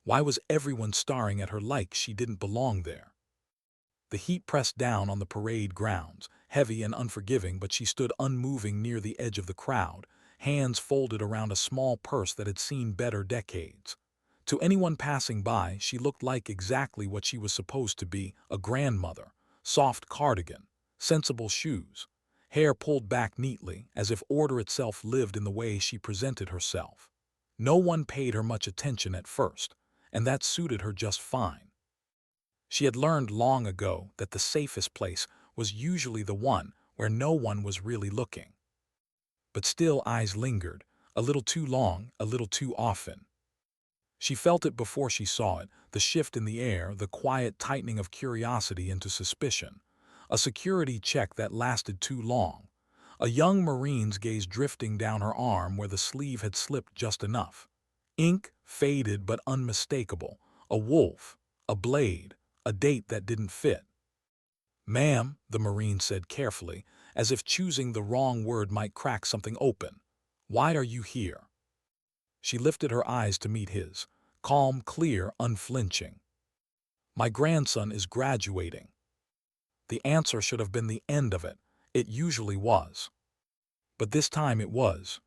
Why was everyone staring at her like she didn't belong there? The heat pressed down on the parade grounds, heavy and unforgiving, but she stood unmoving near the edge of the crowd, hands folded around a small purse that had seen better decades. To anyone passing by, she looked like exactly what she was supposed to be, a grandmother: soft cardigan, sensible shoes, hair pulled back neatly, as if order itself lived in the way she presented herself. No one paid her much attention at first, and that suited her just fine. She had learned long ago that the safest place was usually the one where no one was really looking. But still eyes lingered, a little too long, a little too often. She felt it before she saw it, the shift in the air, the quiet tightening of curiosity into suspicion. A security check that lasted too long. A young Marine's gaze drifting down her arm where the sleeve had slipped just enough. Ink, faded but unmistakable. A wolf, a blade, a date that didn't fit. "Ma'am," the Marine said carefully, as if choosing the wrong word might crack something open. "Why are you here?" She lifted her eyes to meet his, calm, clear, unflinching. "My grandson is graduating." The answer should have been the end of it. It usually was. But this time it was.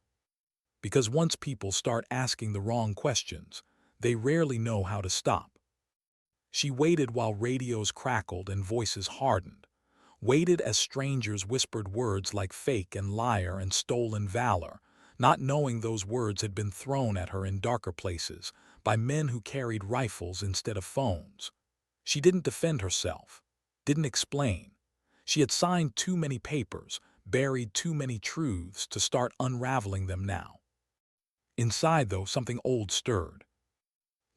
Because once people start asking the wrong questions, they rarely know how to stop. She waited while radios crackled and voices hardened. Waited as strangers whispered words like fake and liar and stolen valor, not knowing those words had been thrown at her in darker places by men who carried rifles instead of phones. She didn't defend herself, didn't explain. She had signed too many papers, buried too many truths to start unraveling them now. Inside, though, something old stirred.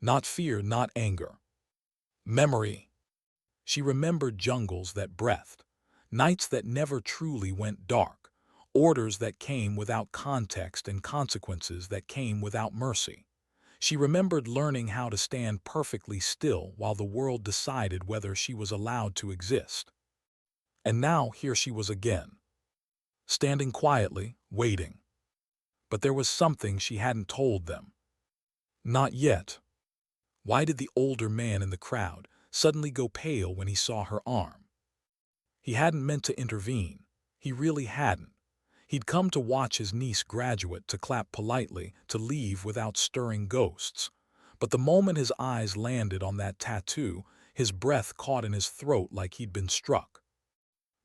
Not fear, not anger. Memory. She remembered jungles that breathed, nights that never truly went dark, orders that came without context and consequences that came without mercy. She remembered learning how to stand perfectly still while the world decided whether she was allowed to exist. And now here she was again, standing quietly, waiting. But there was something she hadn't told them. Not yet. Why did the older man in the crowd suddenly go pale when he saw her arm? He hadn't meant to intervene. He really hadn't. He'd come to watch his niece graduate, to clap politely, to leave without stirring ghosts. But the moment his eyes landed on that tattoo, his breath caught in his throat like he'd been struck.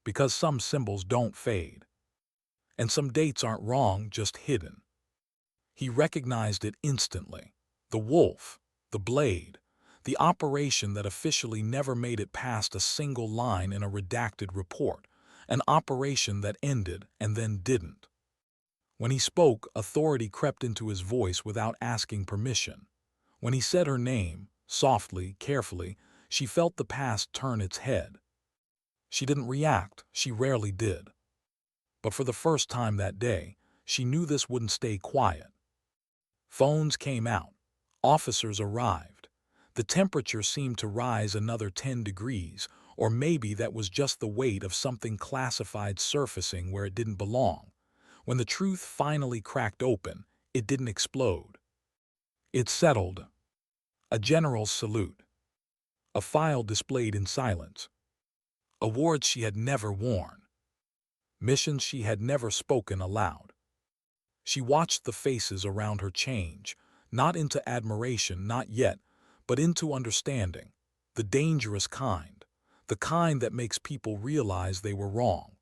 Because some symbols don't fade. And some dates aren't wrong, just hidden. He recognized it instantly. The wolf, the blade, the operation that officially never made it past a single line in a redacted report, an operation that ended and then didn't. When he spoke, authority crept into his voice without asking permission. When he said her name, softly, carefully, she felt the past turn its head. She didn't react, she rarely did. But for the first time that day, she knew this wouldn't stay quiet. Phones came out. Officers arrived. The temperature seemed to rise another 10 degrees, or maybe that was just the weight of something classified surfacing where it didn't belong. When the truth finally cracked open, it didn't explode. It settled. A general's salute. A file displayed in silence. Awards she had never worn. Missions she had never spoken aloud. She watched the faces around her change, not into admiration, not yet, but into understanding, the dangerous kind, the kind that makes people realize they were wrong.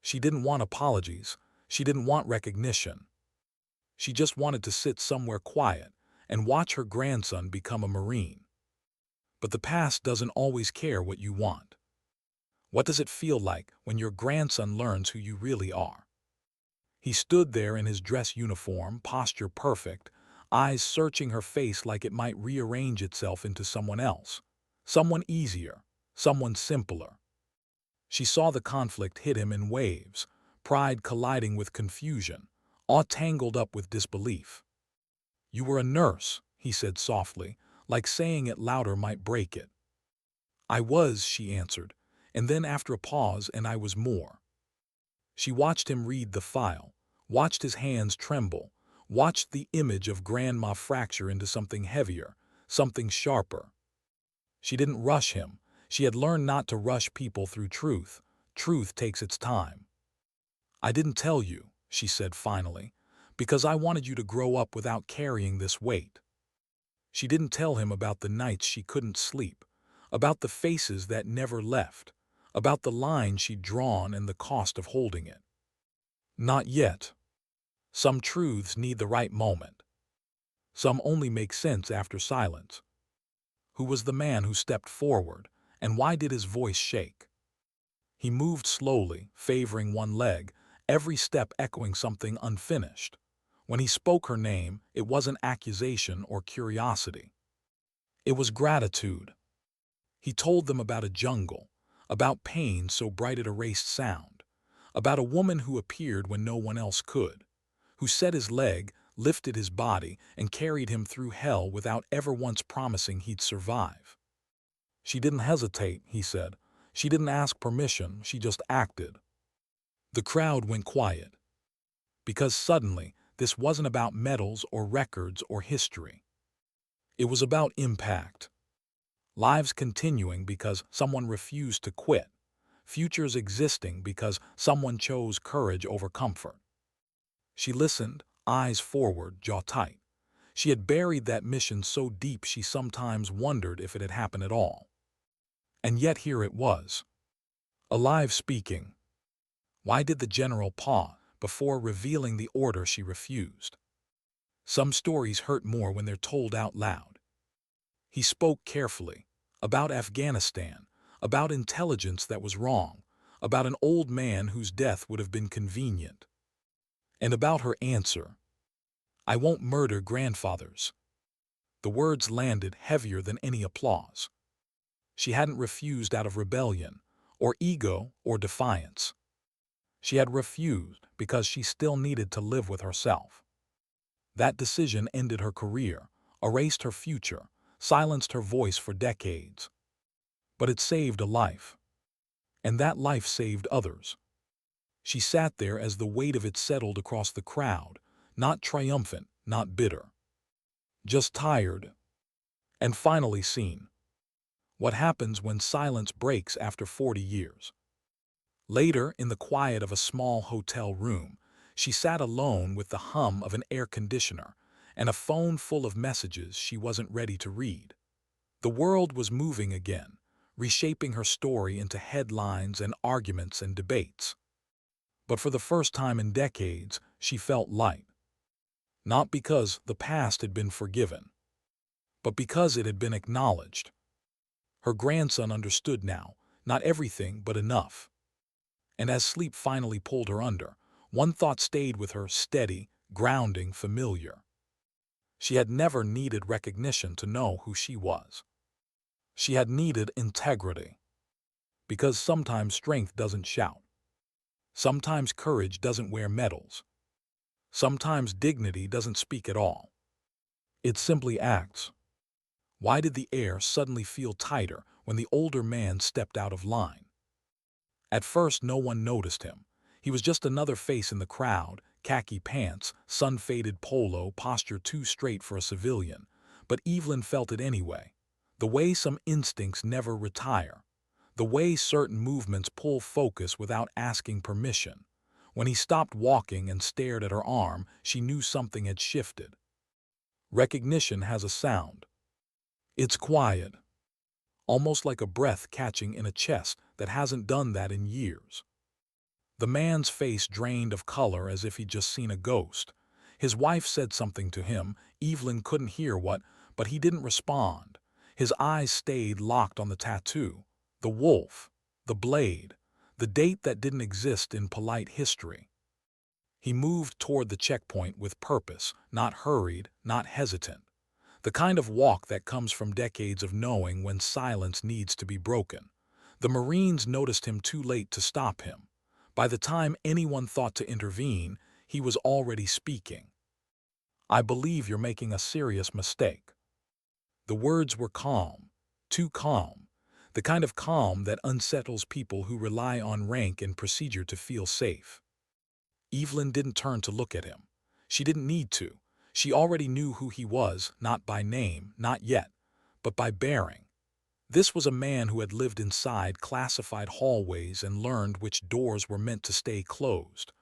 She didn't want apologies, she didn't want recognition. She just wanted to sit somewhere quiet and watch her grandson become a Marine. But the past doesn't always care what you want. What does it feel like when your grandson learns who you really are? He stood there in his dress uniform, posture perfect, eyes searching her face like it might rearrange itself into someone else, someone easier, someone simpler. She saw the conflict hit him in waves, pride colliding with confusion, awe tangled up with disbelief. "You were a nurse," he said softly, like saying it louder might break it. "I was," she answered, and then after a pause, "and I was more." She watched him read the file, watched his hands tremble, watched the image of Grandma fracture into something heavier, something sharper. She didn't rush him. She had learned not to rush people through truth. Truth takes its time. "I didn't tell you," she said finally, "because I wanted you to grow up without carrying this weight." She didn't tell him about the nights she couldn't sleep, about the faces that never left, about the line she'd drawn and the cost of holding it. Not yet. Some truths need the right moment. Some only make sense after silence. Who was the man who stepped forward, and why did his voice shake? He moved slowly, favoring one leg, every step echoing something unfinished. When he spoke her name, it wasn't accusation or curiosity. It was gratitude. He told them about a jungle, about pain so bright it erased sound, about a woman who appeared when no one else could, who set his leg, lifted his body, and carried him through hell without ever once promising he'd survive. She didn't hesitate, he said. She didn't ask permission, she just acted. The crowd went quiet. Because suddenly, this wasn't about medals or records or history. It was about impact. Lives continuing because someone refused to quit. Futures existing because someone chose courage over comfort. She listened, eyes forward, jaw tight. She had buried that mission so deep she sometimes wondered if it had happened at all. And yet here it was. Alive speaking. Why did the general pause before revealing the order she refused? Some stories hurt more when they're told out loud. He spoke carefully, about Afghanistan, about intelligence that was wrong, about an old man whose death would have been convenient. And about her answer. "I won't murder grandfathers." The words landed heavier than any applause. She hadn't refused out of rebellion, or ego, or defiance. She had refused because she still needed to live with herself. That decision ended her career, erased her future, silenced her voice for decades. But it saved a life. And that life saved others. She sat there as the weight of it settled across the crowd, not triumphant, not bitter. Just tired. And finally seen. What happens when silence breaks after 40 years? Later, in the quiet of a small hotel room, she sat alone with the hum of an air conditioner and a phone full of messages she wasn't ready to read. The world was moving again, reshaping her story into headlines and arguments and debates. But for the first time in decades, she felt light. Not because the past had been forgiven, but because it had been acknowledged. Her grandson understood now, not everything but enough. And as sleep finally pulled her under, one thought stayed with her, steady, grounding, familiar. She had never needed recognition to know who she was. She had needed integrity. Because sometimes strength doesn't shout. Sometimes courage doesn't wear medals. Sometimes dignity doesn't speak at all. It simply acts. Why did the air suddenly feel tighter when the older man stepped out of line? At first, no one noticed him. He was just another face in the crowd, khaki pants, sun-faded polo, posture too straight for a civilian. But Evelyn felt it anyway. The way some instincts never retire. The way certain movements pull focus without asking permission. When he stopped walking and stared at her arm, she knew something had shifted. Recognition has a sound. It's quiet. Almost like a breath catching in a chest that hasn't done that in years. The man's face drained of color as if he'd just seen a ghost. His wife said something to him. Evelyn couldn't hear what, but he didn't respond. His eyes stayed locked on the tattoo, the wolf, the blade, the date that didn't exist in polite history. He moved toward the checkpoint with purpose, not hurried, not hesitant. The kind of walk that comes from decades of knowing when silence needs to be broken. The Marines noticed him too late to stop him. By the time anyone thought to intervene, he was already speaking. "I believe you're making a serious mistake." The words were calm, too calm, the kind of calm that unsettles people who rely on rank and procedure to feel safe. Evelyn didn't turn to look at him. She didn't need to. She already knew who he was, not by name, not yet, but by bearing. This was a man who had lived inside classified hallways and learned which doors were meant to stay closed.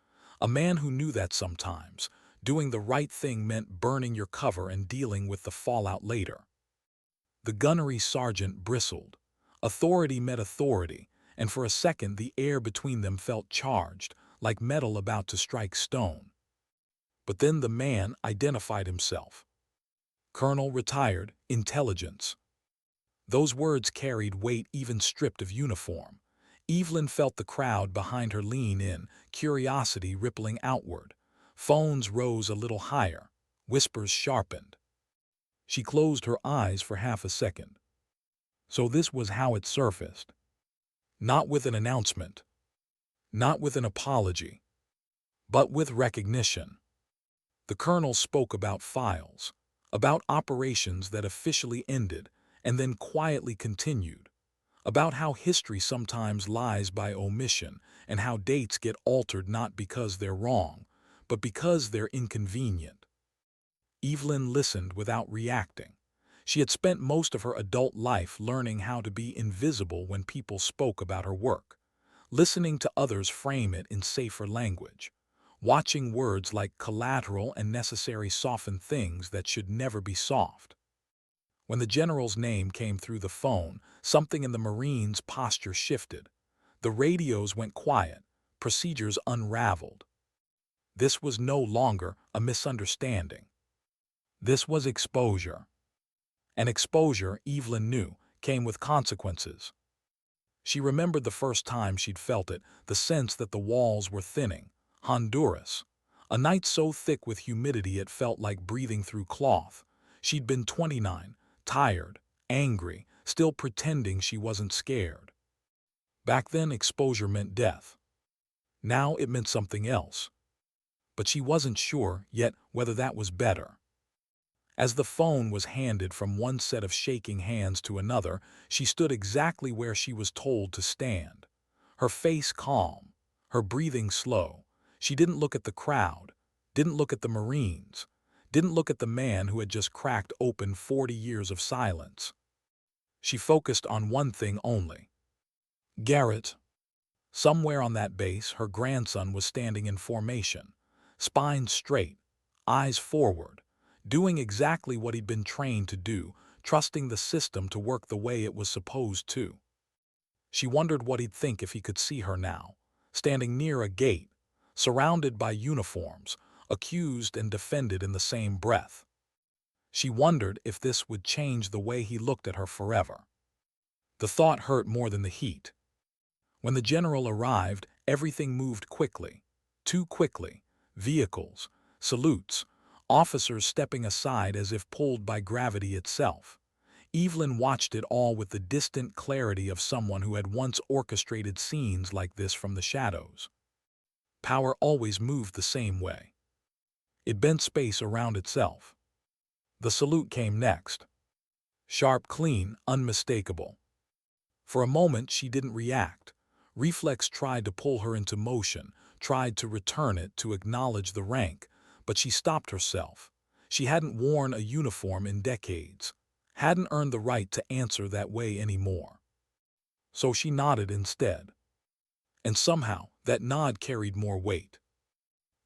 A man who knew that sometimes doing the right thing meant burning your cover and dealing with the fallout later. The gunnery sergeant bristled. Authority met authority, and for a second the air between them felt charged, like metal about to strike stone. But then the man identified himself. Colonel retired, intelligence. Those words carried weight even stripped of uniform. Evelyn felt the crowd behind her lean in, curiosity rippling outward. Phones rose a little higher. Whispers sharpened. She closed her eyes for half a second. So this was how it surfaced. Not with an announcement, not with an apology, but with recognition. The colonel spoke about files, about operations that officially ended and then quietly continued, about how history sometimes lies by omission and how dates get altered not because they're wrong, but because they're inconvenient. Evelyn listened without reacting. She had spent most of her adult life learning how to be invisible when people spoke about her work, listening to others frame it in safer language, watching words like collateral and necessary soften things that should never be soft. When the general's name came through the phone, something in the Marines' posture shifted. The radios went quiet, procedures unraveled. This was no longer a misunderstanding. This was exposure. And exposure, Evelyn knew, came with consequences. She remembered the first time she'd felt it, the sense that the walls were thinning. Honduras. A night so thick with humidity it felt like breathing through cloth. She'd been 29, tired, angry, still pretending she wasn't scared. Back then, exposure meant death. Now it meant something else. But she wasn't sure yet whether that was better. As the phone was handed from one set of shaking hands to another, she stood exactly where she was told to stand. Her face calm, her breathing slow. She didn't look at the crowd, didn't look at the Marines, didn't look at the man who had just cracked open 40 years of silence. She focused on one thing only. Garrett. Somewhere on that base, her grandson was standing in formation, spine straight, eyes forward, doing exactly what he'd been trained to do, trusting the system to work the way it was supposed to. She wondered what he'd think if he could see her now, standing near a gate, surrounded by uniforms, accused and defended in the same breath. She wondered if this would change the way he looked at her forever. The thought hurt more than the heat. When the general arrived, everything moved quickly, too quickly. Vehicles, salutes, officers stepping aside as if pulled by gravity itself. Evelyn watched it all with the distant clarity of someone who had once orchestrated scenes like this from the shadows. Power always moved the same way. It bent space around itself. The salute came next. Sharp, clean, unmistakable. For a moment she didn't react. Reflex tried to pull her into motion, tried to return it, to acknowledge the rank, but she stopped herself. She hadn't worn a uniform in decades, hadn't earned the right to answer that way anymore. So she nodded instead. And somehow, that nod carried more weight.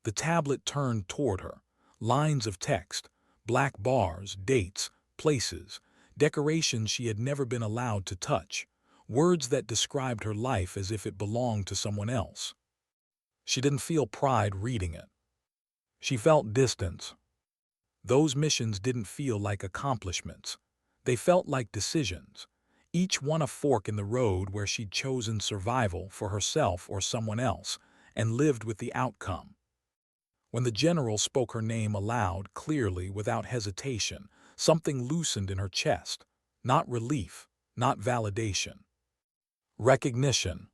The tablet turned toward her. Lines of text, black bars, dates, places, decorations she had never been allowed to touch. Words that described her life as if it belonged to someone else. She didn't feel pride reading it. She felt distance. Those missions didn't feel like accomplishments. They felt like decisions, each one a fork in the road where she'd chosen survival for herself or someone else, and lived with the outcome. When the general spoke her name aloud, clearly, without hesitation, something loosened in her chest. Not relief, not validation. Recognition.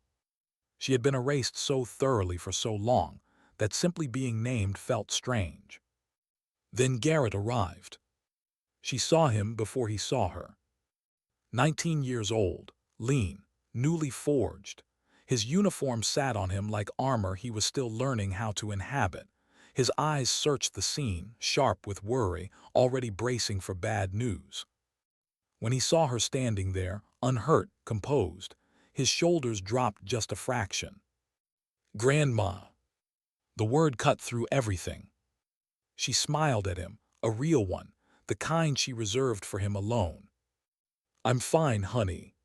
She had been erased so thoroughly for so long that simply being named felt strange. Then Garrett arrived. She saw him before he saw her. 19 years old, lean, newly forged. His uniform sat on him like armor he was still learning how to inhabit. His eyes searched the scene, sharp with worry, already bracing for bad news. When he saw her standing there, unhurt, composed, his shoulders dropped just a fraction. "Grandma." The word cut through everything. She smiled at him, a real one, the kind she reserved for him alone. "I'm fine, honey."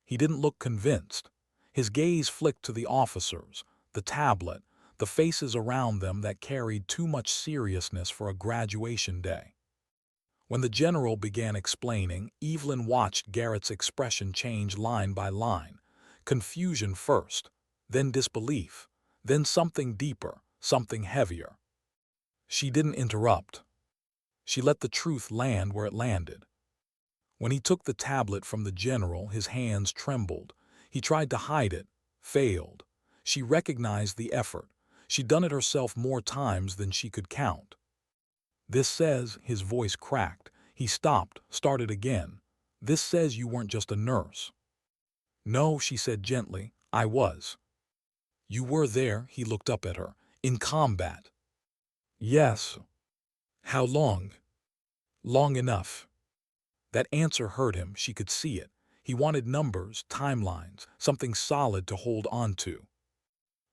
He didn't look convinced. His gaze flicked to the officers, the tablet, the faces around them that carried too much seriousness for a graduation day. When the general began explaining, Evelyn watched Garrett's expression change line by line. Confusion first, then disbelief, then something deeper, something heavier. She didn't interrupt. She let the truth land where it landed. When he took the tablet from the general, his hands trembled. He tried to hide it, failed. She recognized the effort. She'd done it herself more times than she could count. "This says," his voice cracked. He stopped, started again. "This says you weren't just a nurse." "No," she said gently, "I was." "You were there," he looked up at her, "in combat." "Yes." "How long?" "Long enough." That answer hurt him, she could see it. He wanted numbers, timelines, something solid to hold on to.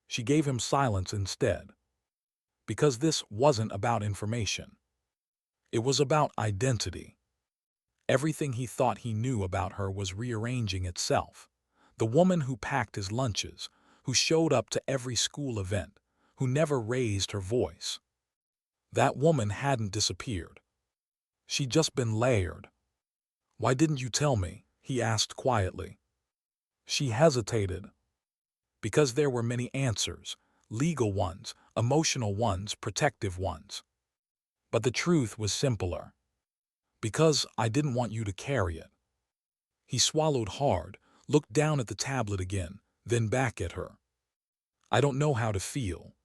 She gave him silence instead. Because this wasn't about information. It was about identity. Everything he thought he knew about her was rearranging itself. The woman who packed his lunches, who showed up to every school event, who never raised her voice. That woman hadn't disappeared. She'd just been layered. "Why didn't you tell me?" he asked quietly. She hesitated. Because there were many answers, legal ones, emotional ones, protective ones. But the truth was simpler. "Because I didn't want you to carry it." He swallowed hard, looked down at the tablet again, then back at her. "I don't know how to feel."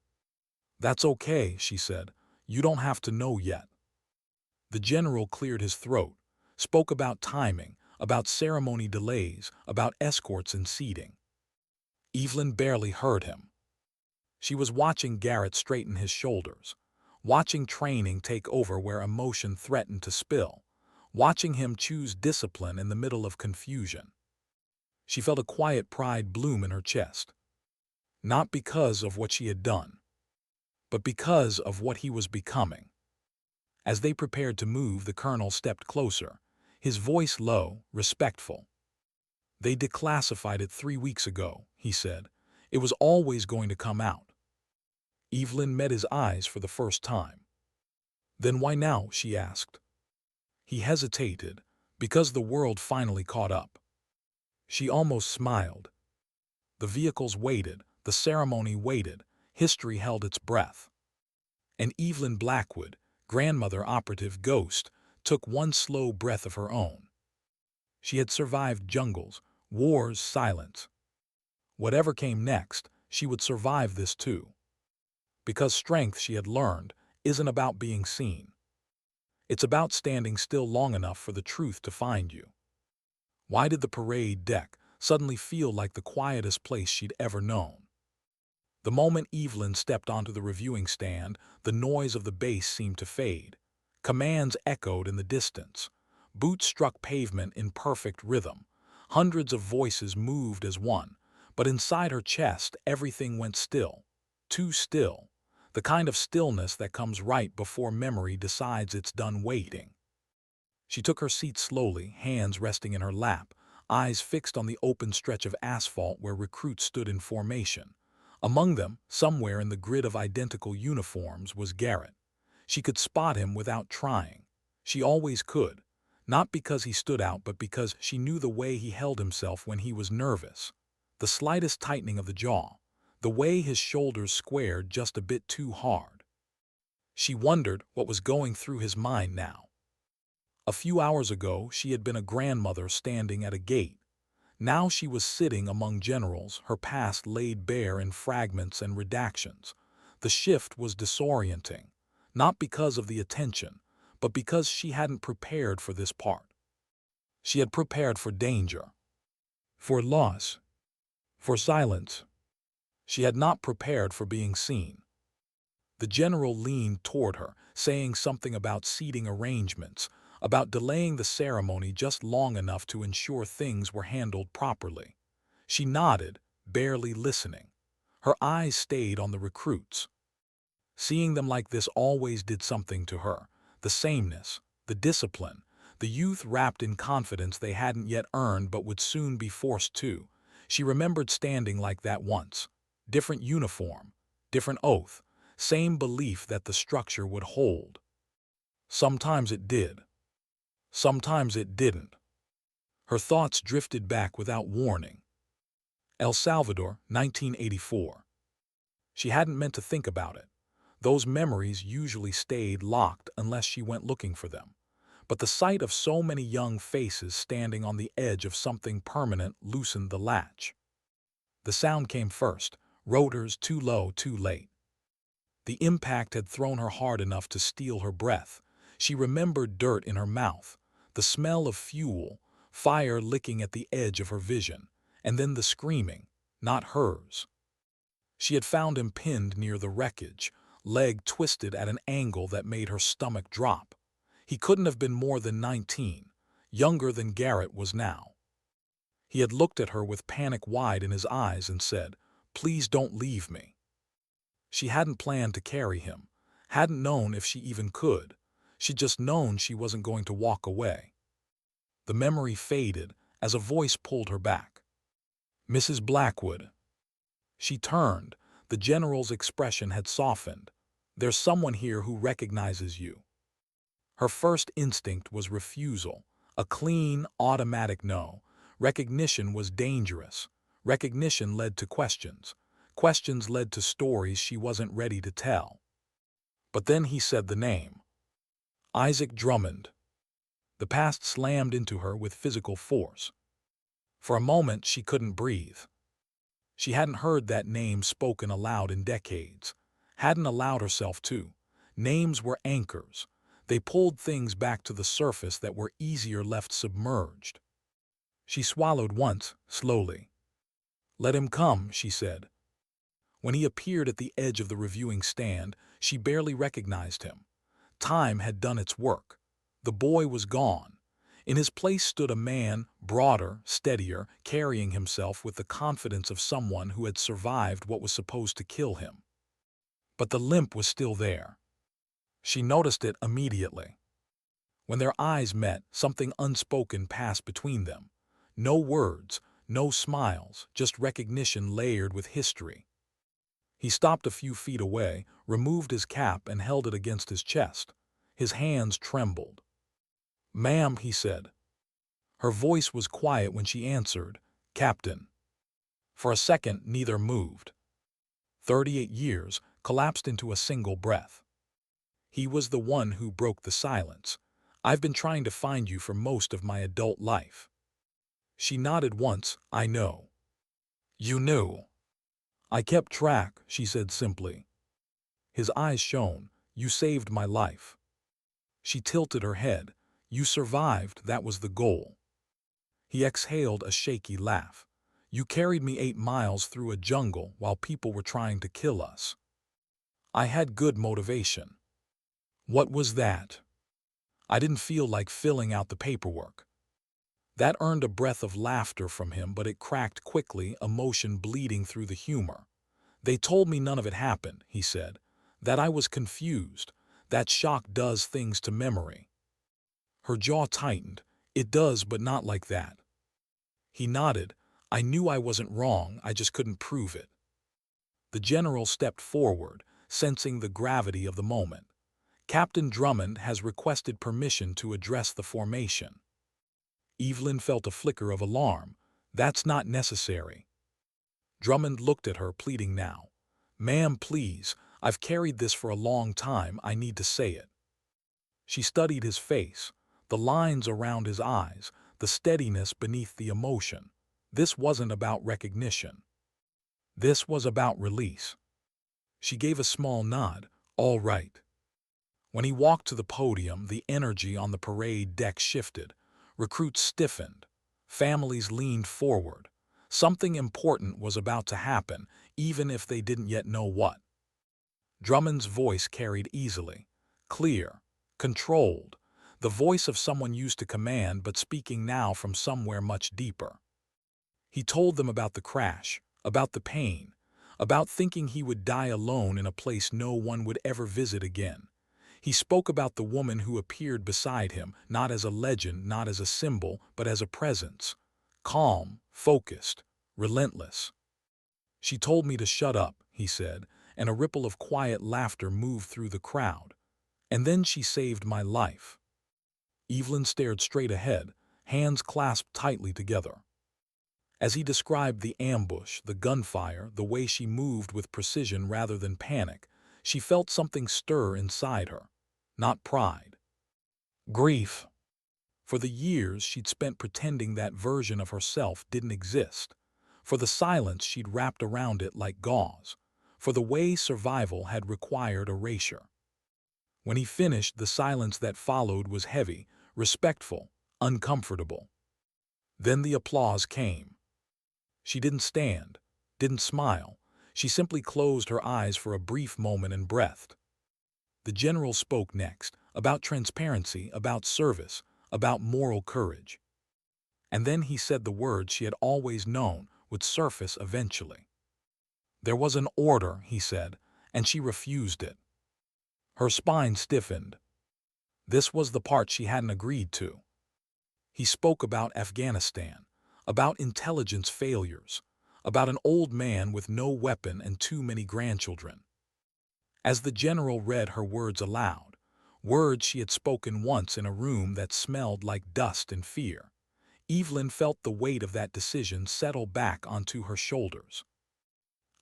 "That's okay," she said. "You don't have to know yet." The general cleared his throat, spoke about timing, about ceremony delays, about escorts and seating. Evelyn barely heard him. She was watching Garrett straighten his shoulders, watching training take over where emotion threatened to spill, watching him choose discipline in the middle of confusion. She felt a quiet pride bloom in her chest. Not because of what she had done, but because of what he was becoming. As they prepared to move, the colonel stepped closer, his voice low, respectful. "They declassified it 3 weeks ago," he said. "It was always going to come out." Evelyn met his eyes for the first time. "Then why now?" she asked. He hesitated, because the world finally caught up. She almost smiled. The vehicles waited, the ceremony waited, history held its breath. And Evelyn Blackwood, grandmother operative ghost, took one slow breath of her own. She had survived jungles, wars, silence. Whatever came next, she would survive this too. Because strength, she had learned, isn't about being seen. It's about standing still long enough for the truth to find you. Why did the parade deck suddenly feel like the quietest place she'd ever known? The moment Evelyn stepped onto the reviewing stand, the noise of the bass seemed to fade. Commands echoed in the distance. Boots struck pavement in perfect rhythm. Hundreds of voices moved as one, but inside her chest everything went still. Too still. The kind of stillness that comes right before memory decides it's done waiting. She took her seat slowly, hands resting in her lap, eyes fixed on the open stretch of asphalt where recruits stood in formation. Among them, somewhere in the grid of identical uniforms, was Garrett. She could spot him without trying. She always could. Not because he stood out, but because she knew the way he held himself when he was nervous. The slightest tightening of the jaw. The way his shoulders squared just a bit too hard. She wondered what was going through his mind now. A few hours ago, she had been a grandmother standing at a gate. Now she was sitting among generals, her past laid bare in fragments and redactions. The shift was disorienting, not because of the attention, but because she hadn't prepared for this part. She had prepared for danger, for loss, for silence. She had not prepared for being seen. The general leaned toward her, saying something about seating arrangements, about delaying the ceremony just long enough to ensure things were handled properly. She nodded, barely listening. Her eyes stayed on the recruits. Seeing them like this always did something to her. The sameness, the discipline, the youth wrapped in confidence they hadn't yet earned but would soon be forced to. She remembered standing like that once. Different uniform, different oath, same belief that the structure would hold. Sometimes it did. Sometimes it didn't. Her thoughts drifted back without warning. El Salvador, 1984. She hadn't meant to think about it. Those memories usually stayed locked unless she went looking for them. But the sight of so many young faces standing on the edge of something permanent loosened the latch. The sound came first, rotors too low, too late. The impact had thrown her hard enough to steal her breath. She remembered dirt in her mouth, the smell of fuel, fire licking at the edge of her vision, and then the screaming, not hers. She had found him pinned near the wreckage, leg twisted at an angle that made her stomach drop. He couldn't have been more than 19, younger than Garrett was now. He had looked at her with panic wide in his eyes and said, "Please don't leave me." She hadn't planned to carry him, hadn't known if she even could. She'd just known she wasn't going to walk away. The memory faded as a voice pulled her back. "Mrs. Blackwood." She turned. The general's expression had softened. "There's someone here who recognizes you." Her first instinct was refusal, a clean, automatic no. Recognition was dangerous. Recognition led to questions. Questions led to stories she wasn't ready to tell. But then he said the name. Isaac Drummond. The past slammed into her with physical force. For a moment she couldn't breathe. She hadn't heard that name spoken aloud in decades. Hadn't allowed herself to. Names were anchors. They pulled things back to the surface that were easier left submerged. She swallowed once, slowly. "Let him come," she said. When he appeared at the edge of the reviewing stand, she barely recognized him. Time had done its work. The boy was gone. In his place stood a man, broader, steadier, carrying himself with the confidence of someone who had survived what was supposed to kill him. But the limp was still there. She noticed it immediately. When their eyes met, something unspoken passed between them. No words, no smiles, just recognition layered with history. He stopped a few feet away, removed his cap and held it against his chest. His hands trembled. "Ma'am," he said. Her voice was quiet when she answered, "Captain." For a second, neither moved. 38 years collapsed into a single breath. He was the one who broke the silence. "I've been trying to find you for most of my adult life." She nodded once. "I know." "You knew." "I kept track," she said simply. His eyes shone. "You saved my life." She tilted her head. "You survived, that was the goal." He exhaled a shaky laugh. "You carried me 8 miles through a jungle while people were trying to kill us. I had good motivation." "What was that?" "I didn't feel like filling out the paperwork." That earned a breath of laughter from him, but it cracked quickly, emotion bleeding through the humor. "They told me none of it happened," he said. "That I was confused. That shock does things to memory." Her jaw tightened. "It does, but not like that." He nodded. "I knew I wasn't wrong, I just couldn't prove it." The general stepped forward, sensing the gravity of the moment. "Captain Drummond has requested permission to address the formation." Evelyn felt a flicker of alarm. "That's not necessary." Drummond looked at her, pleading now. "Ma'am, please, I've carried this for a long time, I need to say it." She studied his face, the lines around his eyes, the steadiness beneath the emotion. This wasn't about recognition. This was about release. She gave a small nod. "All right." When he walked to the podium, the energy on the parade deck shifted. Recruits stiffened. Families leaned forward. Something important was about to happen, even if they didn't yet know what. Drummond's voice carried easily, clear, controlled. the voice of someone used to command but speaking now from somewhere much deeper. He told them about the crash, about the pain, about thinking he would die alone in a place no one would ever visit again. He spoke about the woman who appeared beside him, not as a legend, not as a symbol, but as a presence. Calm, focused, relentless. She told me to shut up, he said, and a ripple of quiet laughter moved through the crowd. And then she saved my life. Evelyn stared straight ahead, hands clasped tightly together. As he described the ambush, the gunfire, the way she moved with precision rather than panic, she felt something stir inside her. Not pride. Grief. For the years she'd spent pretending that version of herself didn't exist. For the silence she'd wrapped around it like gauze. For the way survival had required erasure. When he finished, the silence that followed was heavy, respectful, uncomfortable. Then the applause came. She didn't stand, didn't smile. She simply closed her eyes for a brief moment and breathed. The general spoke next, about transparency, about service, about moral courage. And then he said the words she had always known would surface eventually. There was an order, he said, and she refused it. Her spine stiffened. This was the part she hadn't agreed to. He spoke about Afghanistan, about intelligence failures, about an old man with no weapon and too many grandchildren. As the general read her words aloud, words she had spoken once in a room that smelled like dust and fear, Evelyn felt the weight of that decision settle back onto her shoulders.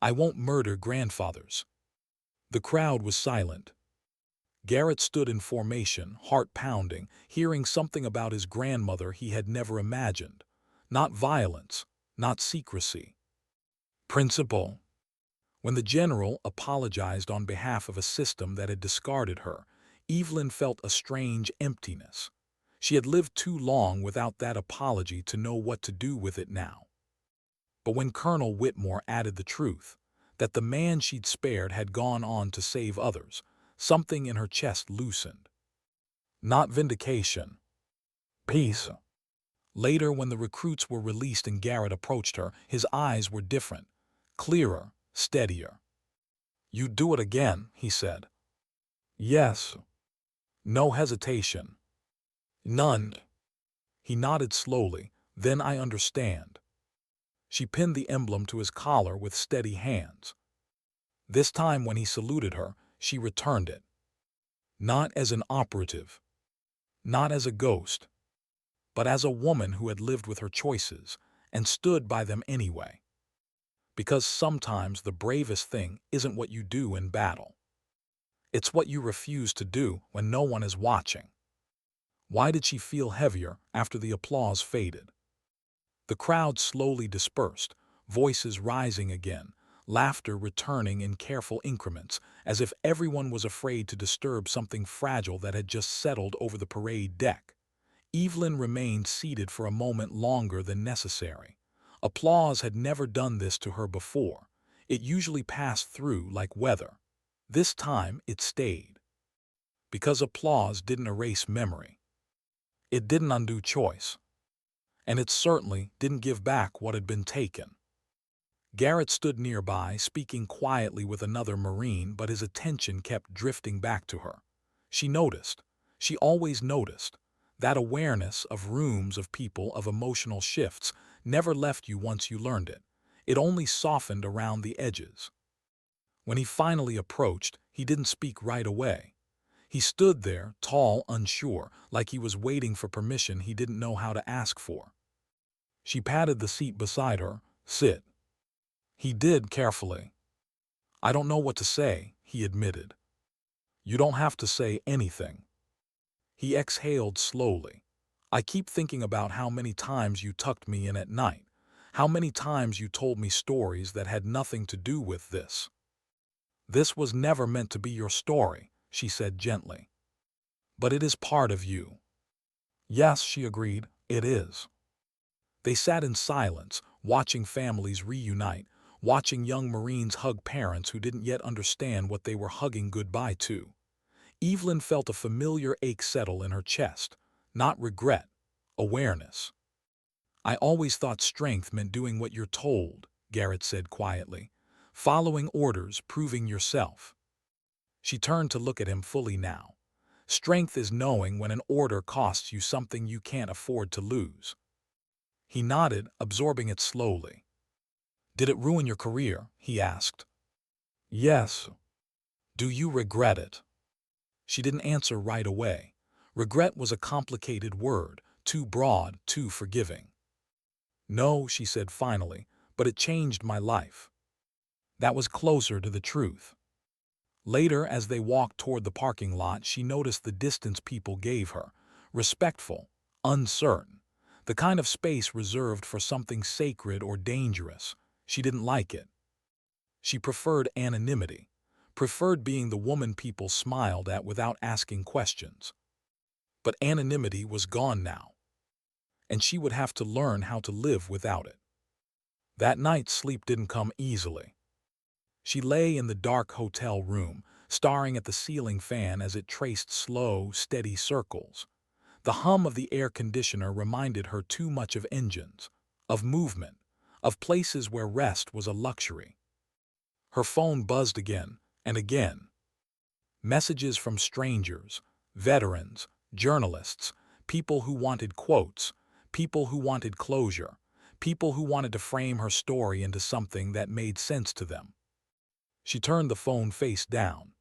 I won't murder grandfathers. The crowd was silent. Garrett stood in formation, heart pounding, hearing something about his grandmother he had never imagined. Not violence, not secrecy. Principle. When the general apologized on behalf of a system that had discarded her, Evelyn felt a strange emptiness. She had lived too long without that apology to know what to do with it now. But when Colonel Whitmore added the truth, that the man she'd spared had gone on to save others, something in her chest loosened. Not vindication. Peace. Later, when the recruits were released and Garrett approached her, his eyes were different, clearer, steadier. "You'd do it again," he said. "Yes." No hesitation. None. He nodded slowly. "Then I understand." She pinned the emblem to his collar with steady hands. This time when he saluted her, she returned it. Not as an operative, not as a ghost, but as a woman who had lived with her choices and stood by them anyway. Because sometimes the bravest thing isn't what you do in battle. It's what you refuse to do when no one is watching. Why did she feel heavier after the applause faded? The crowd slowly dispersed, voices rising again, laughter returning in careful increments, as if everyone was afraid to disturb something fragile that had just settled over the parade deck. Evelyn remained seated for a moment longer than necessary. Applause had never done this to her before. It usually passed through like weather. This time it stayed. Because applause didn't erase memory. It didn't undo choice. And it certainly didn't give back what had been taken. Garrett stood nearby, speaking quietly with another Marine, but his attention kept drifting back to her. She noticed. She always noticed. That awareness of rooms, of people, of emotional shifts never left you once you learned it. It only softened around the edges. When he finally approached, he didn't speak right away. He stood there, tall, unsure, like he was waiting for permission he didn't know how to ask for. She patted the seat beside her. "Sit." He did carefully. "I don't know what to say," he admitted. "You don't have to say anything." He exhaled slowly. "I keep thinking about how many times you tucked me in at night, how many times you told me stories that had nothing to do with this." "This was never meant to be your story," she said gently. "But it is part of you." "Yes," she agreed, "it is." They sat in silence, watching families reunite, watching young Marines hug parents who didn't yet understand what they were hugging goodbye to. Evelyn felt a familiar ache settle in her chest, not regret, awareness. I always thought strength meant doing what you're told, Garrett said quietly. Following orders, proving yourself. She turned to look at him fully now. Strength is knowing when an order costs you something you can't afford to lose. He nodded, absorbing it slowly. Did it ruin your career? He asked. Yes. Do you regret it? She didn't answer right away. Regret was a complicated word, too broad, too forgiving. No, she said finally, but it changed my life. That was closer to the truth. Later, as they walked toward the parking lot, she noticed the distance people gave her. Respectful, uncertain. The kind of space reserved for something sacred or dangerous. She didn't like it. She preferred anonymity. Preferred being the woman people smiled at without asking questions. But anonymity was gone now, and she would have to learn how to live without it. That night, sleep didn't come easily. She lay in the dark hotel room, staring at the ceiling fan as it traced slow, steady circles. The hum of the air conditioner reminded her too much of engines, of movement, of places where rest was a luxury. Her phone buzzed again and again. Messages from strangers, veterans, journalists, people who wanted quotes, people who wanted closure, people who wanted to frame her story into something that made sense to them. She turned the phone face down.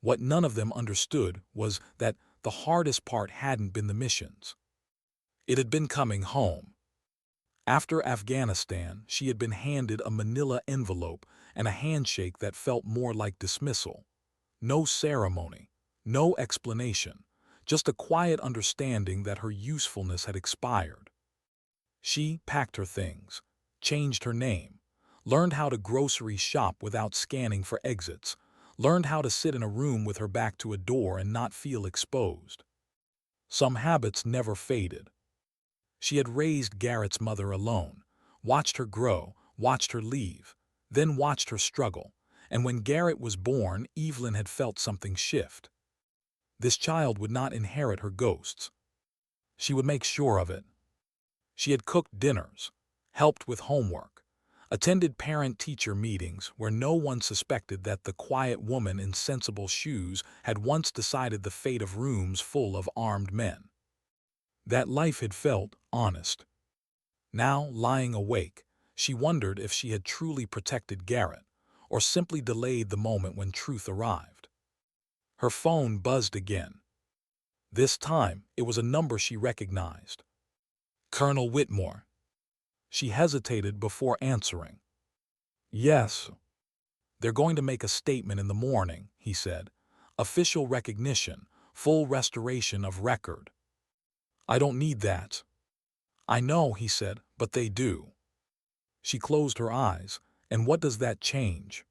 What none of them understood was that the hardest part hadn't been the missions. It had been coming home. After Afghanistan, she had been handed a manila envelope and a handshake that felt more like dismissal. No ceremony, no explanation, just a quiet understanding that her usefulness had expired. She packed her things, changed her name, learned how to grocery shop without scanning for exits, learned how to sit in a room with her back to a door and not feel exposed. Some habits never faded. She had raised Garrett's mother alone, watched her grow, watched her leave, then watched her struggle, and when Garrett was born, Evelyn had felt something shift. This child would not inherit her ghosts. She would make sure of it. She had cooked dinners, helped with homework, attended parent-teacher meetings where no one suspected that the quiet woman in sensible shoes had once decided the fate of rooms full of armed men. That life had felt honest. Now, lying awake, she wondered if she had truly protected Garrett, or simply delayed the moment when truth arrived. Her phone buzzed again. This time, it was a number she recognized. Colonel Whitmore. She hesitated before answering. Yes. They're going to make a statement in the morning, he said. Official recognition, full restoration of record. I don't need that. I know, he said, but they do. She closed her eyes. And what does that change?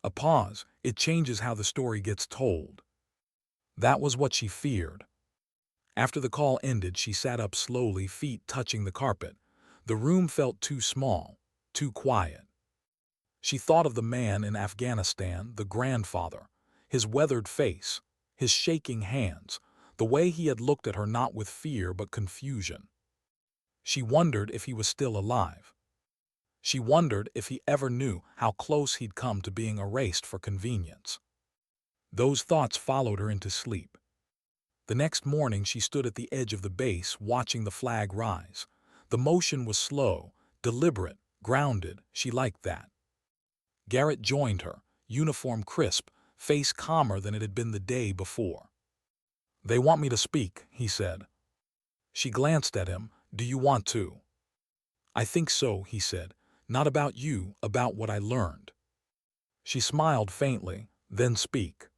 A pause. It changes how the story gets told. That was what she feared. After the call ended, she sat up slowly, feet touching the carpet. The room felt too small, too quiet. She thought of the man in Afghanistan, the grandfather, his weathered face, his shaking hands, the way he had looked at her not with fear but confusion. She wondered if he was still alive. She wondered if he ever knew how close he'd come to being erased for convenience. Those thoughts followed her into sleep. The next morning she stood at the edge of the base watching the flag rise. The motion was slow, deliberate, grounded. She liked that. Garrett joined her, uniform crisp, face calmer than it had been the day before. They want me to speak, he said. She glanced at him. Do you want to? I think so, he said. Not about you, about what I learned. She smiled faintly. Then speak.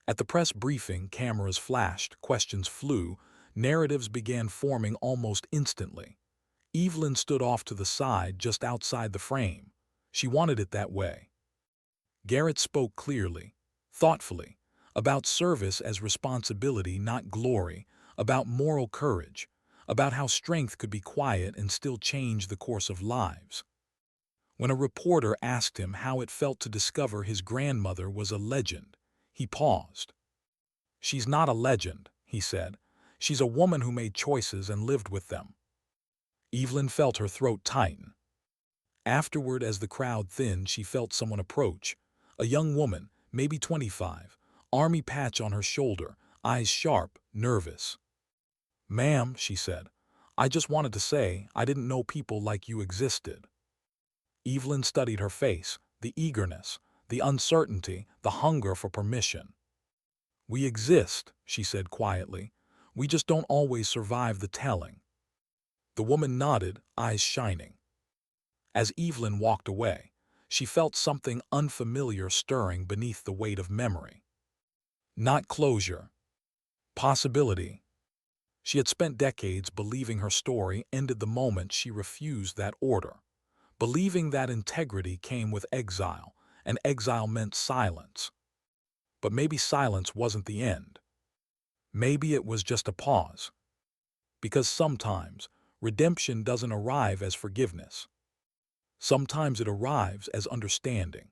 At the press briefing, cameras flashed, questions flew, narratives began forming almost instantly. Evelyn stood off to the side, just outside the frame. She wanted it that way. Garrett spoke clearly, thoughtfully, about service as responsibility, not glory, about moral courage, about how strength could be quiet and still change the course of lives. When a reporter asked him how it felt to discover his grandmother was a legend, he paused. "She's not a legend," he said. "She's a woman who made choices and lived with them." Evelyn felt her throat tighten. Afterward, as the crowd thinned, she felt someone approach. A young woman, maybe 25, army patch on her shoulder, eyes sharp, nervous. "Ma'am," she said, "I just wanted to say I didn't know people like you existed." Evelyn studied her face, the eagerness, the uncertainty, the hunger for permission. "We exist," she said quietly. "We just don't always survive the telling." The woman nodded, eyes shining. As Evelyn walked away, she felt something unfamiliar stirring beneath the weight of memory. Not closure. Possibility. She had spent decades believing her story ended the moment she refused that order, believing that integrity came with exile, and exile meant silence. But maybe silence wasn't the end. Maybe it was just a pause. Because sometimes, redemption doesn't arrive as forgiveness. Sometimes it arrives as understanding.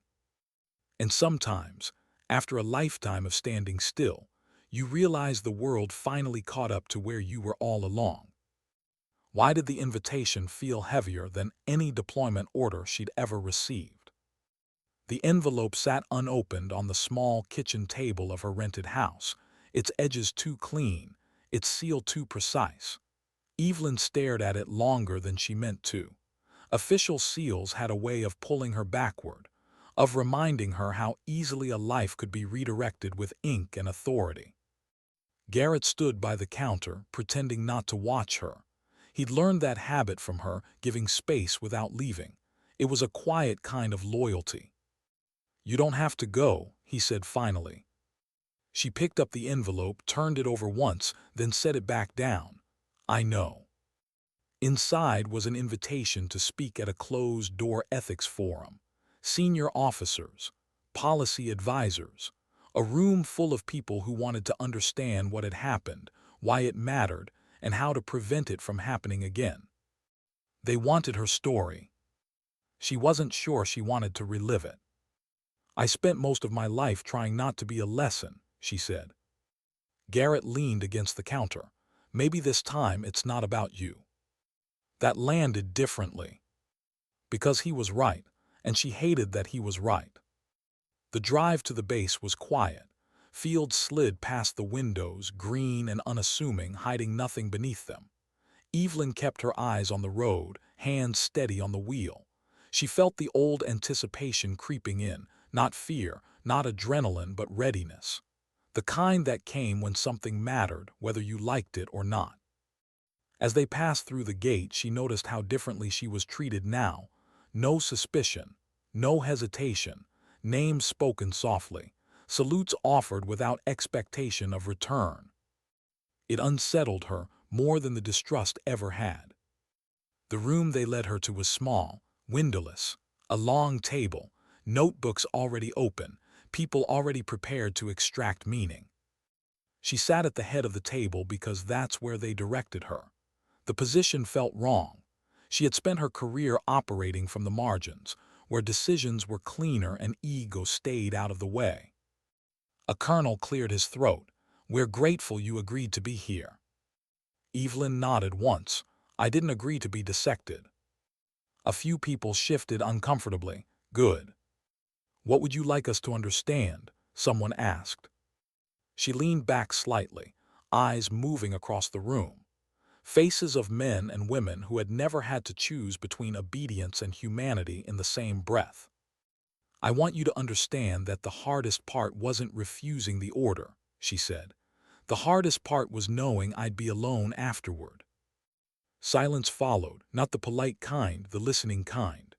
And sometimes, after a lifetime of standing still, you realize the world finally caught up to where you were all along. Why did the invitation feel heavier than any deployment order she'd ever received? The envelope sat unopened on the small kitchen table of her rented house, its edges too clean, its seal too precise. Evelyn stared at it longer than she meant to. Official seals had a way of pulling her backward, of reminding her how easily a life could be redirected with ink and authority. Garrett stood by the counter, pretending not to watch her. He'd learned that habit from her, giving space without leaving. It was a quiet kind of loyalty. "You don't have to go," he said finally. She picked up the envelope, turned it over once, then set it back down. "I know." Inside was an invitation to speak at a closed-door ethics forum. Senior officers, policy advisors, a room full of people who wanted to understand what had happened, why it mattered, and how to prevent it from happening again. They wanted her story. She wasn't sure she wanted to relive it. "I spent most of my life trying not to be a lesson," she said. Garrett leaned against the counter. "Maybe this time it's not about you." That landed differently. Because he was right, and she hated that he was right. The drive to the base was quiet. Fields slid past the windows, green and unassuming, hiding nothing beneath them. Evelyn kept her eyes on the road, hands steady on the wheel. She felt the old anticipation creeping in, not fear, not adrenaline, but readiness. The kind that came when something mattered, whether you liked it or not. As they passed through the gate, she noticed how differently she was treated now. No suspicion, no hesitation, names spoken softly, salutes offered without expectation of return. It unsettled her more than the distrust ever had. The room they led her to was small, windowless, a long table, notebooks already open, people already prepared to extract meaning. She sat at the head of the table because that's where they directed her. The position felt wrong. She had spent her career operating from the margins, where decisions were cleaner and ego stayed out of the way. A colonel cleared his throat. "We're grateful you agreed to be here." Evelyn nodded once. "I didn't agree to be dissected." A few people shifted uncomfortably. "Good." "What would you like us to understand?" someone asked. She leaned back slightly, eyes moving across the room. Faces of men and women who had never had to choose between obedience and humanity in the same breath. "I want you to understand that the hardest part wasn't refusing the order," she said. "The hardest part was knowing I'd be alone afterward." Silence followed, not the polite kind, the listening kind.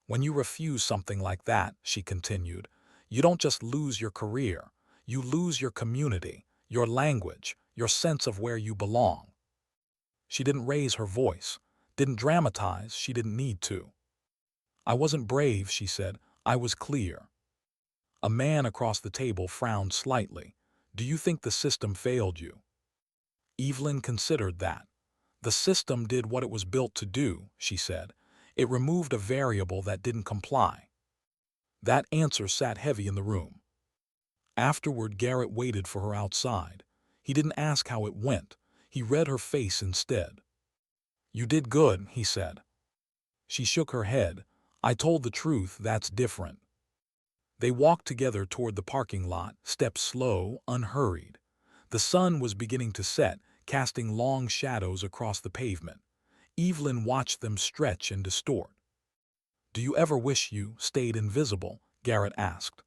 "When you refuse something like that," she continued, "you don't just lose your career. You lose your community, your language, your sense of where you belong." She didn't raise her voice, didn't dramatize, she didn't need to. "I wasn't brave," she said. "I was clear." A man across the table frowned slightly. "Do you think the system failed you?" Evelyn considered that. "The system did what it was built to do," she said. "It removed a variable that didn't comply." That answer sat heavy in the room. Afterward, Garrett waited for her outside. He didn't ask how it went. He read her face instead. "You did good," he said. She shook her head. "I told the truth, that's different." They walked together toward the parking lot, steps slow, unhurried. The sun was beginning to set, casting long shadows across the pavement. Evelyn watched them stretch and distort. "Do you ever wish you stayed invisible?" Garrett asked.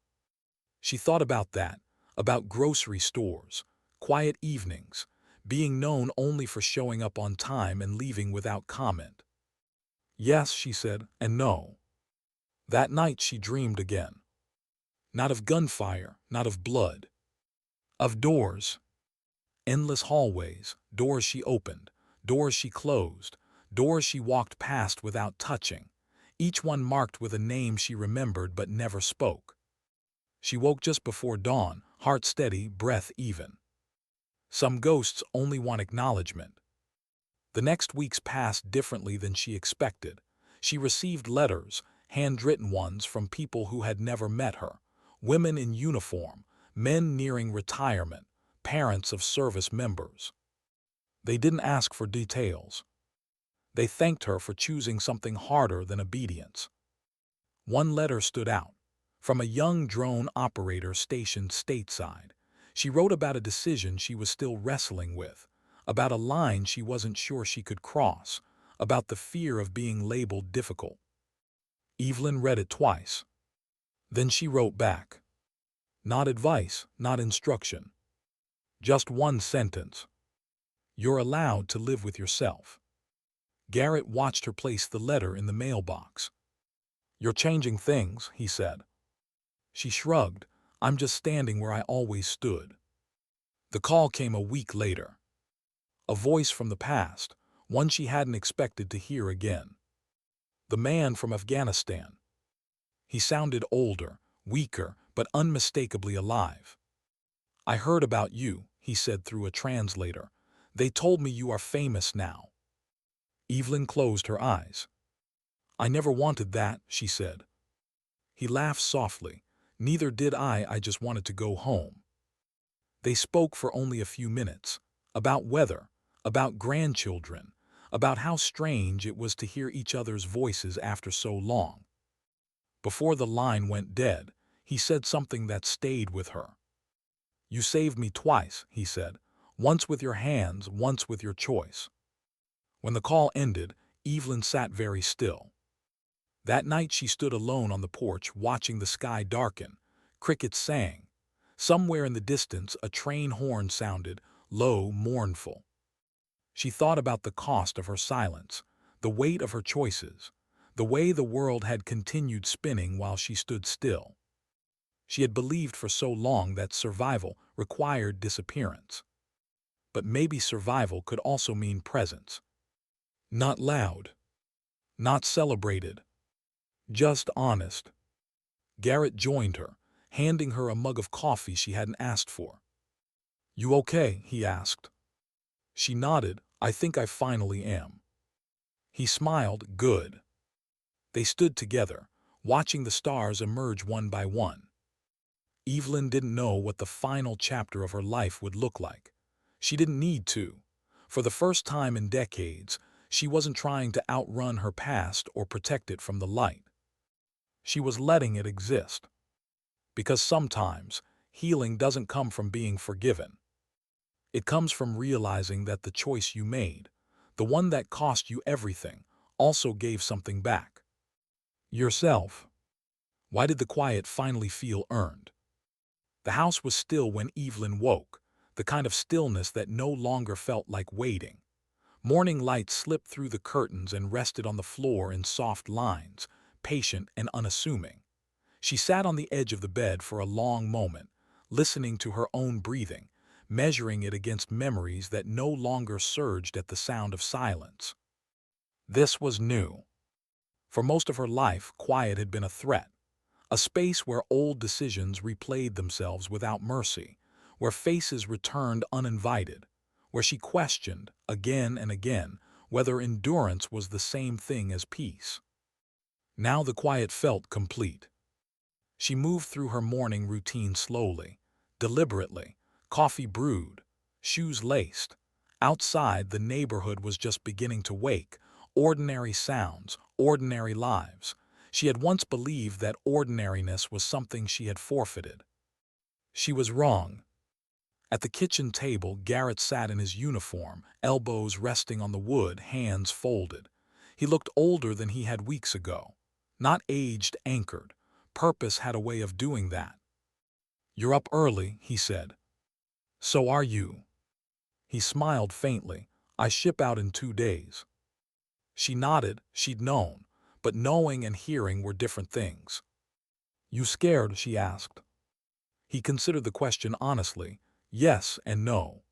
She thought about that, about grocery stores, quiet evenings, being known only for showing up on time and leaving without comment. "Yes," she said, "and no." That night she dreamed again. Not of gunfire, not of blood. Of doors. Endless hallways, doors she opened, doors she closed, doors she walked past without touching, each one marked with a name she remembered but never spoke. She woke just before dawn, heart steady, breath even. Some ghosts only want acknowledgement. The next weeks passed differently than she expected. She received letters, handwritten ones from people who had never met her, women in uniform, men nearing retirement, parents of service members. They didn't ask for details. They thanked her for choosing something harder than obedience. One letter stood out, from a young drone operator stationed stateside. She wrote about a decision she was still wrestling with, about a line she wasn't sure she could cross, about the fear of being labeled difficult. Evelyn read it twice. Then she wrote back. Not advice, not instruction. Just one sentence. "You're allowed to live with yourself." Garrett watched her place the letter in the mailbox. "You're changing things," he said. She shrugged. "I'm just standing where I always stood." The call came a week later. A voice from the past, one she hadn't expected to hear again. The man from Afghanistan. He sounded older, weaker, but unmistakably alive. "I heard about you," he said through a translator. "They told me you are famous now." Evelyn closed her eyes. "I never wanted that," she said. He laughed softly. "Neither did I just wanted to go home." They spoke for only a few minutes, about weather, about grandchildren, about how strange it was to hear each other's voices after so long. Before the line went dead, he said something that stayed with her. "You saved me twice," he said, "once with your hands, once with your choice." When the call ended, Evelyn sat very still. That night she stood alone on the porch watching the sky darken. Crickets sang. Somewhere in the distance a train horn sounded, low, mournful. She thought about the cost of her silence, the weight of her choices, the way the world had continued spinning while she stood still. She had believed for so long that survival required disappearance. But maybe survival could also mean presence. Not loud. Not celebrated. Just honest. Garrett joined her, handing her a mug of coffee she hadn't asked for. "You okay?" he asked. She nodded. "I think I finally am." He smiled. "Good." They stood together, watching the stars emerge one by one. Evelyn didn't know what the final chapter of her life would look like. She didn't need to. For the first time in decades, she wasn't trying to outrun her past or protect it from the light. She was letting it exist. Because sometimes, healing doesn't come from being forgiven. It comes from realizing that the choice you made, the one that cost you everything, also gave something back. Yourself. Why did the quiet finally feel earned? The house was still when Evelyn woke, the kind of stillness that no longer felt like waiting. Morning light slipped through the curtains and rested on the floor in soft lines, patient and unassuming. She sat on the edge of the bed for a long moment, listening to her own breathing, measuring it against memories that no longer surged at the sound of silence. This was new. For most of her life, quiet had been a threat, a space where old decisions replayed themselves without mercy, where faces returned uninvited, where she questioned, again and again, whether endurance was the same thing as peace. Now the quiet felt complete. She moved through her morning routine slowly, deliberately, coffee brewed, shoes laced. Outside, the neighborhood was just beginning to wake. Ordinary sounds, ordinary lives. She had once believed that ordinariness was something she had forfeited. She was wrong. At the kitchen table, Garrett sat in his uniform, elbows resting on the wood, hands folded. He looked older than he had weeks ago. Not aged, anchored. Purpose had a way of doing that. "You're up early," he said. "So are you." He smiled faintly. "I ship out in 2 days." She nodded. She'd known. But knowing and hearing were different things. "You scared?" she asked. He considered the question honestly. Yes and no.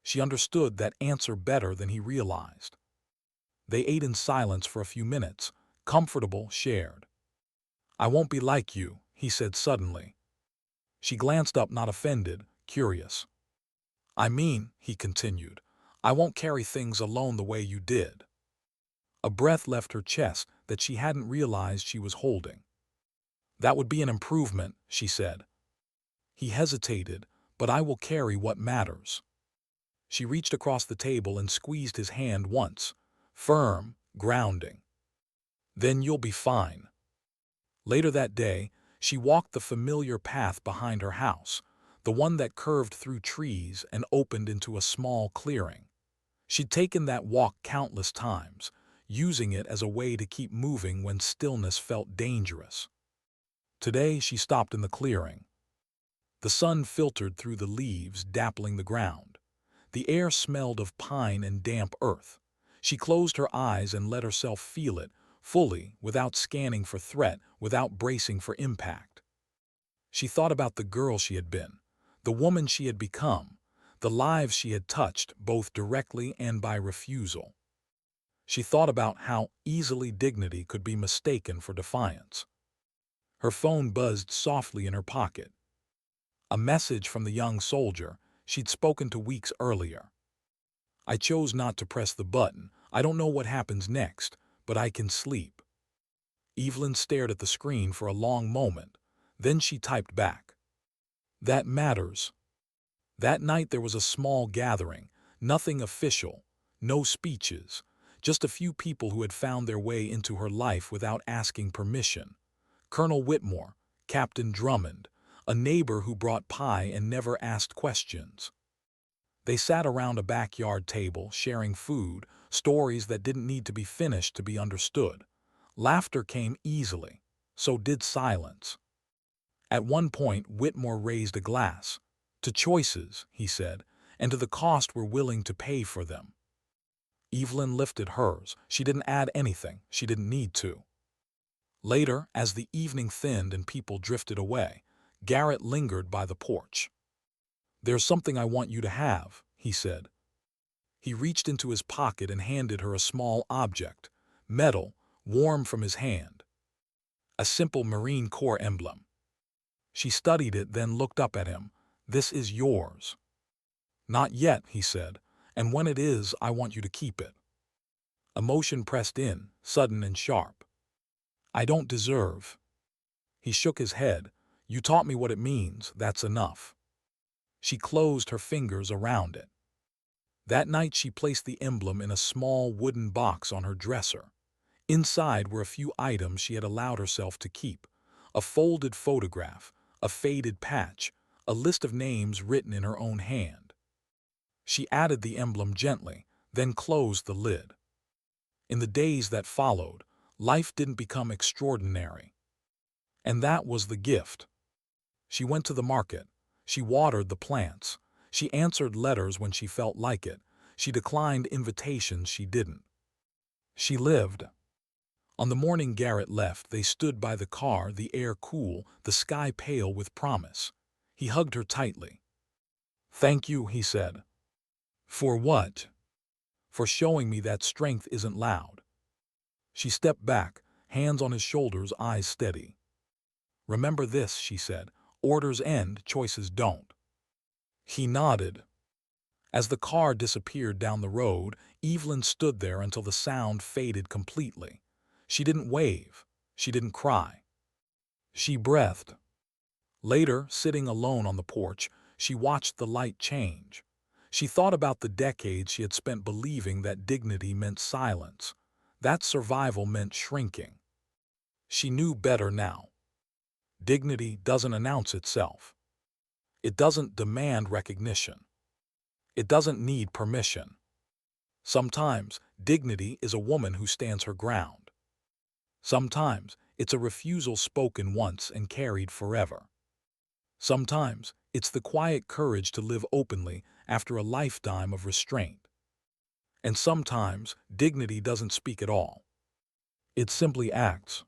She understood that answer better than he realized. They ate in silence for a few minutes, comfortable, shared. "I won't be like you," he said suddenly. She glanced up, not offended, curious. "I mean," he continued, "I won't carry things alone the way you did." A breath left her chest that she hadn't realized she was holding. "That would be an improvement," she said. He hesitated, "but I will carry what matters." She reached across the table and squeezed his hand once, firm, grounding. "Then you'll be fine." Later that day, she walked the familiar path behind her house, the one that curved through trees and opened into a small clearing. She'd taken that walk countless times, using it as a way to keep moving when stillness felt dangerous. Today she stopped in the clearing. The sun filtered through the leaves, dappling the ground. The air smelled of pine and damp earth. She closed her eyes and let herself feel it, fully, without scanning for threat, without bracing for impact. She thought about the girl she had been, the woman she had become, the lives she had touched, both directly and by refusal. She thought about how easily dignity could be mistaken for defiance. Her phone buzzed softly in her pocket. A message from the young soldier she'd spoken to weeks earlier. "I chose not to press the button. I don't know what happens next, but I can sleep." Evelyn stared at the screen for a long moment. Then she typed back, "That matters." That night there was a small gathering, nothing official, no speeches, just a few people who had found their way into her life without asking permission. Colonel Whitmore, Captain Drummond, a neighbor who brought pie and never asked questions. They sat around a backyard table, sharing food, stories that didn't need to be finished to be understood. Laughter came easily. So did silence. At one point, Whitmore raised a glass. "To choices," he said, "and to the cost we're willing to pay for them." Evelyn lifted hers. She didn't add anything. She didn't need to. Later, as the evening thinned and people drifted away, Garrett lingered by the porch. "There's something I want you to have," he said. He reached into his pocket and handed her a small object, metal, warm from his hand. A simple Marine Corps emblem. She studied it, then looked up at him. "This is yours." "Not yet," he said, "and when it is, I want you to keep it." Emotion pressed in, sudden and sharp. "I don't deserve." He shook his head. "You taught me what it means, that's enough." She closed her fingers around it. That night she placed the emblem in a small wooden box on her dresser. Inside were a few items she had allowed herself to keep. A folded photograph, a faded patch, a list of names written in her own hand. She added the emblem gently, then closed the lid. In the days that followed, life didn't become extraordinary. And that was the gift. She went to the market. She watered the plants. She answered letters when she felt like it. She declined invitations she didn't. She lived. On the morning Garrett left, they stood by the car, the air cool, the sky pale with promise. He hugged her tightly. "Thank you," he said. "For what?" "For showing me that strength isn't loud." She stepped back, hands on his shoulders, eyes steady. "Remember this," she said. "Orders end, choices don't." He nodded. As the car disappeared down the road, Evelyn stood there until the sound faded completely. She didn't wave. She didn't cry. She breathed. Later, sitting alone on the porch, she watched the light change. She thought about the decades she had spent believing that dignity meant silence, that survival meant shrinking. She knew better now. Dignity doesn't announce itself. It doesn't demand recognition. It doesn't need permission. Sometimes, dignity is a woman who stands her ground. Sometimes, it's a refusal spoken once and carried forever. Sometimes, it's the quiet courage to live openly after a lifetime of restraint. And sometimes, dignity doesn't speak at all. It simply acts.